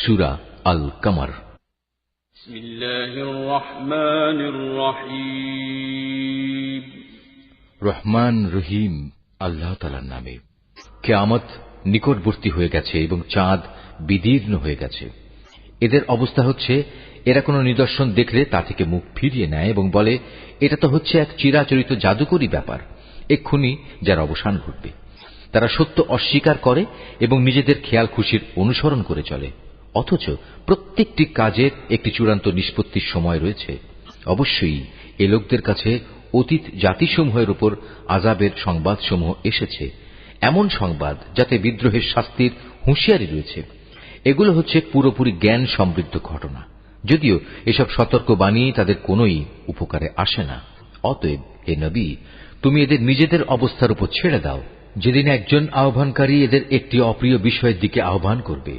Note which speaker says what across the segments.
Speaker 1: সূরা আল কমর। রহমান রহিম আল্লাহ তাআলার নামে। কিয়ামত নিকটবর্তী হয়ে গেছে এবং চাঁদ বিদীর্ণ হয়ে গেছে। এদের অবস্থা হচ্ছে, এরা কোনো নিদর্শন দেখলে তা থেকে মুখ ফিরিয়ে নেয় এবং বলে, এটা তো হচ্ছে এক চিরাচরিত জাদুকরী ব্যাপার, এক্ষুনি যার অবসান ঘটবে। তারা সত্য অস্বীকার করে এবং নিজেদের খেয়াল খুশির অনুসরণ করে চলে। অথচ প্রত্যেকটি কাজের একটি চূড়ান্ত নিষ্পত্তির সময় রয়েছে। অবশ্যই এ লোকদের কাছে অতীত জাতিসমূহের উপর আযাবের সংবাদসমূহ এসেছে, এমন সংবাদ যাতে বিদ্রোহের শাস্তির হুঁশিয়ারি রয়েছে। এগুলো হচ্ছে পুরোপুরি জ্ঞান সমৃদ্ধ ঘটনা, যদিও এসব সতর্কবাণী তাদের কোনোই উপকারে আসে না। অতএব হে নবী, তুমি এদের নিজেদের অবস্থার উপর ছেড়ে দাও। যেদিন একজন আহ্বানকারী এদের একটি অপ্রিয় বিষয়ের দিকে আহ্বান করবে,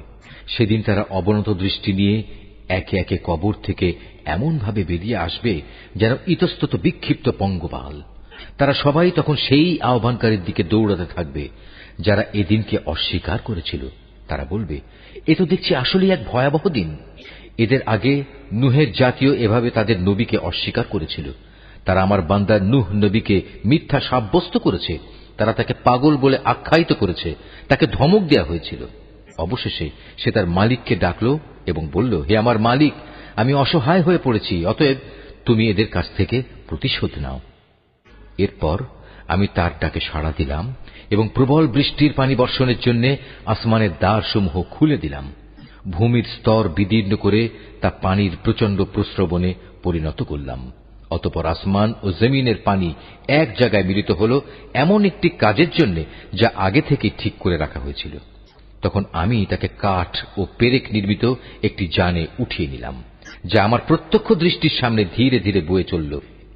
Speaker 1: সেদিন তারা অবনত দৃষ্টি নিয়ে একে একে কবর থেকে এমন ভাবে বেরিয়ে আসবে যেন ইতস্তত বিক্ষিপ্ত পঙ্গপাল। তারা সবাই তখন সেই আহ্বানকারীর দিকে দৌড়াতে থাকবে যারা এদিনকে অস্বীকার করেছিল। তারা বলবে, এ তো দেখছি আসলেই এক ভয়াবহ দিন। এদের আগে নূহের জাতীয় এভাবে তাদের নবীকে অস্বীকার করেছিল। তারা আমার বান্দা নূহ নবীকে মিথ্যা সাব্যস্ত করেছে। তারা তাকে পাগল বলে আখ্যায়িত করেছে, তাকে ধমক দেয়া হয়েছিল। অবশেষে সে তার মালিককে ডাকল এবং বলল, হে আমার মালিক, আমি অসহায় হয়ে পড়েছি, অতএব তুমি এদের কাছ থেকে প্রতিশোধ নাও। এরপর আমি তার ডাকে সাড়া দিলাম এবং প্রবল বৃষ্টির পানি বর্ষণের জন্য আসমানের দ্বারসমূহ খুলে দিলাম। ভূমির স্তর বিদীর্ণ করে তা পানির প্রচণ্ড প্রস্রবণে পরিণত করলাম। অতঃপর আসমান ও জমিনের পানি এক জায়গায় মিলিত হল এমন একটি কাজের জন্য যা আগে থেকে ঠিক করে রাখা হয়েছিল। তখন আমি তাকে কাঠ ও পেরেক নির্মিত একটি যানে উঠিয়ে নিলাম, যা আমার প্রত্যক্ষ দৃষ্টির সামনে ধীরে ধীরে বয়ে চলল।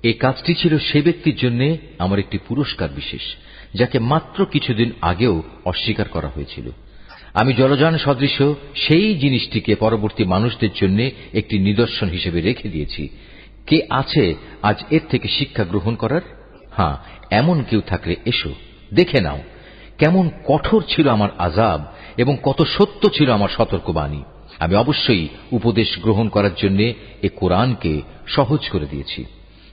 Speaker 1: এই কাজটি ছিল সে ব্যক্তির জন্য আমার একটি পুরস্কার বিশেষ, যাকে মাত্র কিছুদিন আগেও অস্বীকার করা হয়েছিল। আমি জলযান সদৃশ সেই জিনিসটিকে পরবর্তী মানুষদের জন্য একটি নিদর্শন হিসেবে রেখে দিয়েছি। কে আছে আজ এর থেকে শিক্ষা গ্রহণ করার? হ্যাঁ, এমন কেউ থাকলে এসো, দেখে নাও কেমন কঠোর ছিল আমার আযাব এবং কত সত্য ছিল আমার সতর্কবাণী। আমি অবশ্যই উপদেশ গ্রহণ করার জন্য এ কোরআনকে সহজ করে দিয়েছি।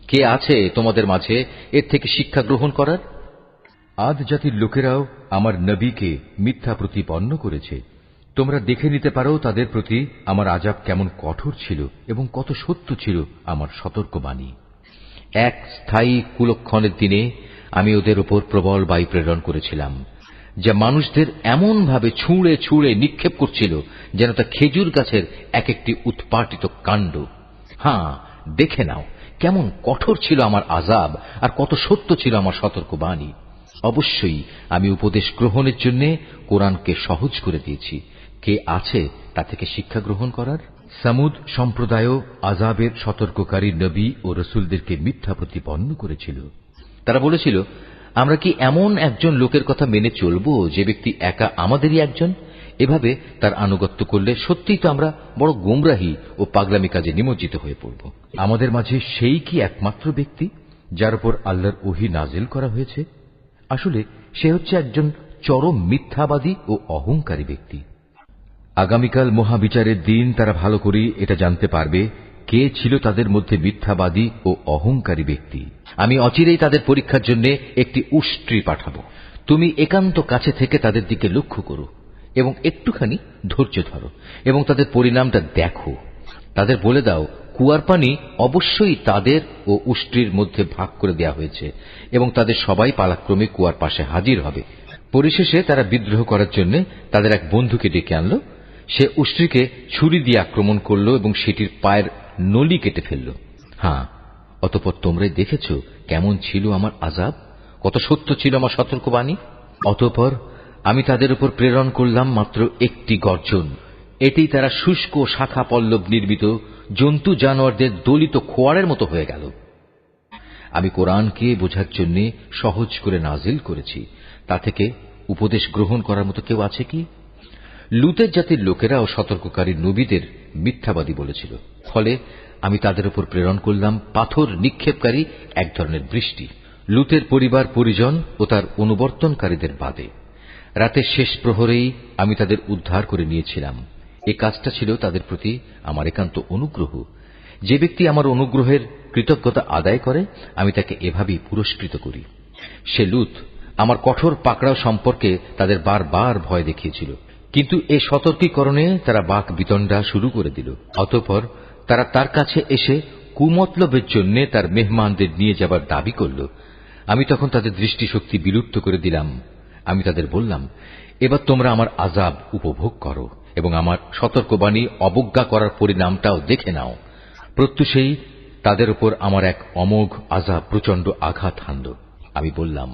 Speaker 1: কে আছে তোমাদের মাঝে এর থেকে শিক্ষা গ্রহণ করার? আদ জাতির লোকেরাও আমার নবীকে মিথ্যা প্রতিপন্ন করেছে। তোমরা দেখে নিতে পারো তাদের প্রতি আমার আযাব কেমন কঠোর ছিল এবং কত সত্য ছিল আমার সতর্কবাণী। এক স্থায়ী কুলক্ষণের দিনে আমি ওদের উপর প্রবল বায়ু প্রেরণ করেছিলাম, যা মানুষদের এমন ভাবে ছুঁড়ে ছুঁড়ে নিক্ষেপ করছিল যেন তা খেজুর গাছের এক একটি উৎপাটিত কাণ্ড। হ্যাঁ, দেখে নাও কেমন কঠোর ছিল আমার আযাব আর কত সত্য ছিল আমার সতর্কবাণী। অবশ্যই আমি উপদেশ গ্রহণের জন্য কোরআনকে সহজ করে দিয়েছি। কে আছে তা থেকে শিক্ষা গ্রহণ করার? সামুদ সম্প্রদায়ও আযাবের সতর্ককারী নবী ও রসুলদেরকে মিথ্যা প্রতিপন্ন করেছিল। তারা বলেছিল, আমরা কি এমন একজন লোকের কথা মেনে চলব যে ব্যক্তি একা আমাদেরই একজন? এভাবে তার আনুগত্য করলে সত্যিই তো আমরা বড় গোমরাহি ও পাগলামি কাজে নিমজ্জিত হয়ে পড়ব। আমাদের মাঝে সেই কি একমাত্র ব্যক্তি যার উপর আল্লাহর ওহী নাজিল করা হয়েছে? আসলে সে হচ্ছে একজন চরম মিথ্যাবাদী ও অহংকারী ব্যক্তি। আগামীকাল মহাবিচারের দিন তারা ভালো করে এটা জানতে পারবে কে ছিল তাদের মধ্যে মিথ্যাবাদী ও অহংকারী ব্যক্তি। আমি অচিরেই তাদের পরীক্ষার জন্য একটি উষ্ট্রি পাঠাবো। তুমি একান্ত কাছে থেকে তাদের দিকে লক্ষ্য করো এবং একটুখানি ধৈর্য ধরো এবং তাদের পরিণামটা দেখো। তাদের বলে দাও, কুয়ার পানি অবশ্যই তাদের ও উষ্ট্রির মধ্যে ভাগ করে দেওয়া হয়েছে এবং তাদের সবাই পালাক্রমে কুয়ার পাশে হাজির হবে। পরিশেষে তারা বিদ্রোহ করার জন্য তাদের এক বন্ধুকে ডেকে আনল। সে উষ্ট্রিকে ছুরি দিয়ে আক্রমণ করল এবং সেটির পায়ের নলি কেটে ফেলল। হ্যাঁ, অতঃপর তোমরাই দেখেছ কেমন ছিল আমার আযাব, কত সত্য ছিল আমার সতর্কবাণী। অতঃপর আমি তাদের উপর প্রেরণ করলাম মাত্র একটি গর্জন। এটি তারা শুষ্ক শাখা পল্লব নির্মিত জন্তু জানোয়ারদের দলিত খোয়ারের মতো হয়ে গেল। আমি কোরআনকে বোঝার জন্য সহজ করে নাজিল করেছি। তা থেকে উপদেশ গ্রহণ করার মতো কেউ আছে কি? লুতের জাতির লোকেরাও সতর্ককারী নবীদের মিথ্যাবাদী বলেছিল। ফলে আমি তাদের উপর প্রেরণ করলাম পাথর নিক্ষেপকারী এক ধরনের বৃষ্টি, লুতের পরিবার পরিজন ও তার অনুবর্তনকারীদের বাদে। রাতের শেষ প্রহরেই আমি তাদের উদ্ধার করে নিয়েছিলাম। এ কাজটা ছিল তাদের প্রতি আমার একান্ত অনুগ্রহ। যে ব্যক্তি আমার অনুগ্রহের কৃতজ্ঞতা আদায় করে, আমি তাকে এভাবেই পুরস্কৃত করি। সে লূত আমার কঠোর পাকড়াও সম্পর্কে তাদের বারবার ভয় দেখিয়েছিল, কিন্তু এ সতর্কীকরণে তারা বাক বিতণ্ডা শুরু করে দিল। অতঃপর তারা তার কাছে এসে কুমতলবের জন্য তার মেহমানদের নিয়ে যাবার দাবি করল। আমি তখন তাদের দৃষ্টিশক্তি বিলুপ্ত করে দিলাম। আমি তাদের বললাম, এবার তোমরা আমার আযাব উপভোগ করো এবং আমার সতর্কবাণী অবজ্ঞা করার পরিণামটাও দেখে নাও। প্রত্যুষেই তাদের উপর আমার এক অমোঘ আযাব প্রচন্ড আঘাত হানল। আমি বললাম,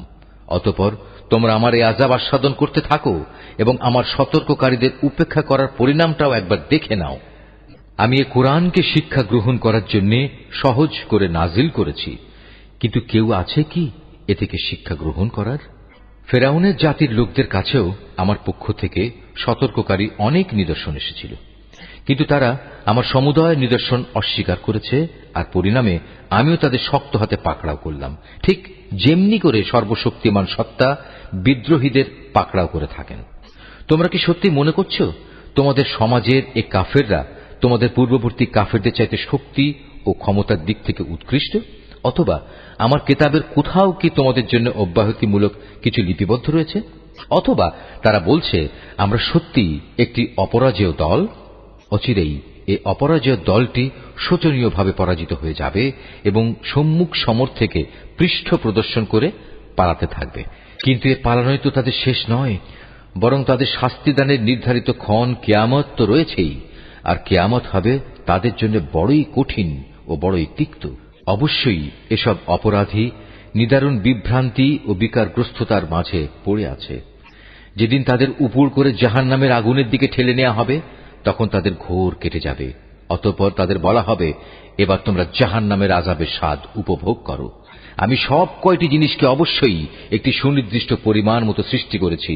Speaker 1: অতঃপর তোমরা আমার এই আযাব আস্বাদন করতে থাকো এবং আমার সতর্ককারীদের উপেক্ষা করার পরিণামটাও একবার দেখে নাও। আমি এ কোরআনকে শিক্ষা গ্রহণ করার জন্য সহজ করে নাজিল করেছি, কিন্তু কেউ আছে কি এ থেকে শিক্ষা গ্রহণ করার? ফেরাউনের জাতির লোকদের কাছেও আমার পক্ষ থেকে সতর্ককারী অনেক নিদর্শন এসেছিল, কিন্তু তারা আমার সমুদয় নিদর্শন অস্বীকার করেছে, আর পরিণামে আমিও তাদের শক্ত হাতে পাকড়াও করলাম, ঠিক যেমনি করে সর্বশক্তিমান সত্তা বিদ্রোহীদের পাকড়াও করে থাকেন। তোমরা কি সত্যি মনে করছো তোমাদের সমাজের এ কাফেররা তোমাদের পূর্ববর্তী কাফেরদের চাইতে শক্তি ও ক্ষমতার দিক থেকে উৎকৃষ্ট? অথবা আমার কেতাবের কোথাও কি তোমাদের জন্য অব্যাহতিমূলক কিছু লিপিবদ্ধ রয়েছে? অথবা তারা বলছে আমরা সত্যি একটি অপরাজেয় দল? অচিরেই এই অপরাজেয় দলটি শোচনীয়ভাবে পরাজিত হয়ে যাবে এবং সম্মুখ সমর থেকে পৃষ্ঠ প্রদর্শন করে পালাতে থাকবে। কিন্তু এ পালানোই তো তাদের শেষ নয়, বরং তাদের শাস্তিদানের নির্ধারিত ক্ষণ কিয়ামত তো রয়েছেই, আর কিয়ামত হবে তাদের জন্য বড়ই কঠিন ও বড়ই তিক্ত। অবশ্যই এসব অপরাধী নিদারুণ বিভ্রান্তি ও বিকারগ্রস্ততার মাঝে পড়ে আছে। যেদিন তাদের উপর করে জাহান্নামের আগুনের দিকে ঠেলে নেওয়া হবে, তখন তাদের ঘোর কেটে যাবে। অতঃপর তাদের বলা হবে, এবার তোমরা জাহান্নামের আযাবের স্বাদ উপভোগ করো। আমি সব কয়টি জিনিসকে অবশ্যই একটি সুনির্দিষ্ট পরিমাণ মতো সৃষ্টি করেছি।